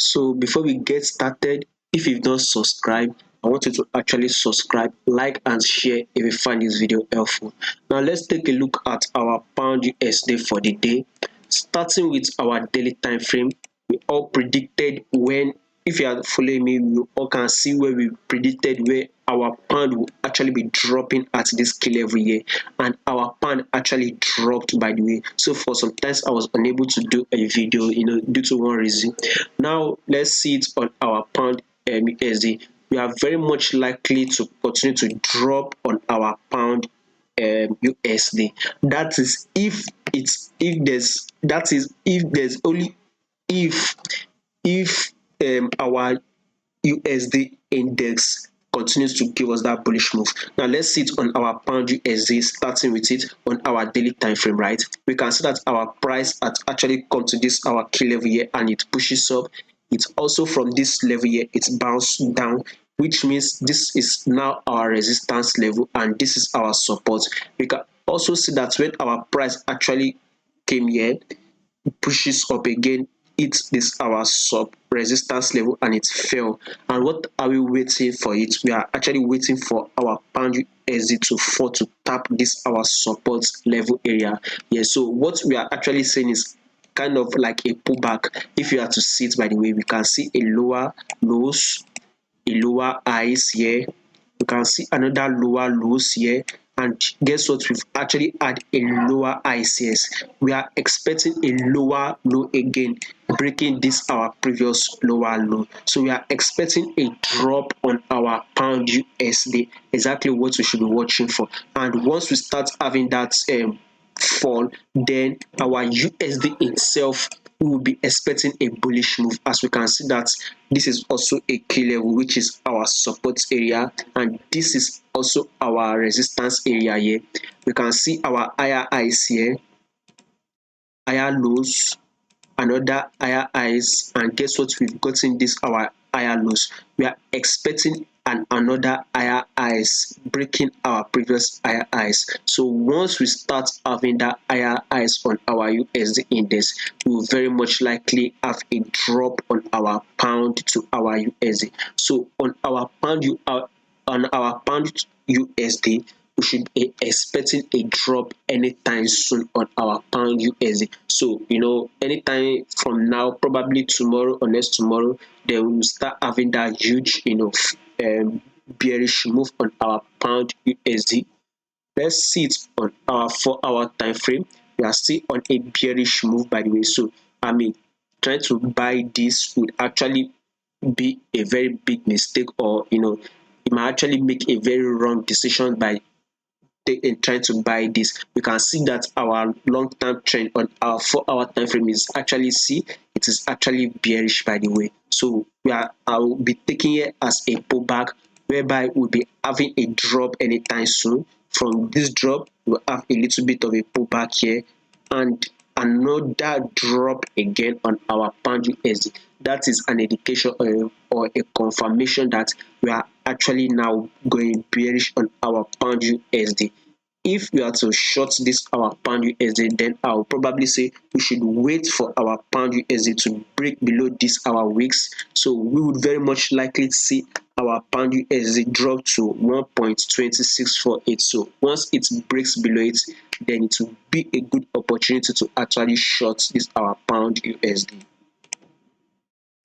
So before we get started, if you've not subscribed, I want you to actually subscribe, like and share if you find this video helpful. Now let's take a look at our pound USD for the day. Starting with our daily time frame, we all predicted when, if you are following me, you all can see where we predicted where our pound will actually be dropping at this key level here, and our pound actually dropped, by the way. So for some times I was unable to do a video, due to one reason. Now let's see it on our pound USD. We are very much likely to continue to drop on our pound USD. That is if there's only if our USD index continues to give us that bullish move. Now let's see it on our pound USD, starting with it on our daily time frame, right? We can see that our price had actually come to this our key level here and it pushes up. It's also from this level here, it's bounced down, which means this is now our resistance level and this is our support. We can also see that when our price actually came here, pushes up again, hits this our sub resistance level and it fell. And what are we waiting for it? We are actually waiting for our pound USD to fall to tap this our support level area. Yeah, so what we are actually saying is kind of like a pullback. If you are to see it, by the way, we can see a lower lows, a lower highs here. You can see another lower lows here, and guess what, we've actually had a lower highs here. We are expecting a lower low again, breaking this our previous lower low. So we are expecting a drop on our pound USD, exactly what we should be watching for. And once we start having that fall, then our USD itself, we will be expecting a bullish move, as we can see that this is also a key level, which is our support area, and this is also our resistance area here. We can see our higher highs here, higher lows, another higher highs, and guess what, we've gotten this our higher lows. We are expecting another higher highs, breaking our previous higher highs. So once we start having that higher highs on our USD index, we will very much likely have a drop on our pound to our USD. So on our pound USD, we should be expecting a drop anytime soon on our pound USD. So anytime from now, probably tomorrow or next tomorrow, then we will start having that huge bearish move on our pound USD. Let's see it on our 4-hour time frame. We are still on a bearish move, by the way. So trying to buy this would actually be a very big mistake, or you might actually make a very wrong decision by trying to buy this. You can see that our long-term trend on our 4-hour time frame is actually it is actually bearish, by the way. So I will be taking it as a pullback, whereby we'll be having a drop anytime soon. From this drop, we'll have a little bit of a pullback here and another drop again on our pound USD. That is an indication or a confirmation that we are actually now going bearish on our pound USD. If we are to short this our pound USD, then I'll probably say we should wait for our pound USD to break below this our wicks. So we would very much likely see our pound USD drop to 1.2648. So once it breaks below it, then it will be a good opportunity to actually short this our pound USD.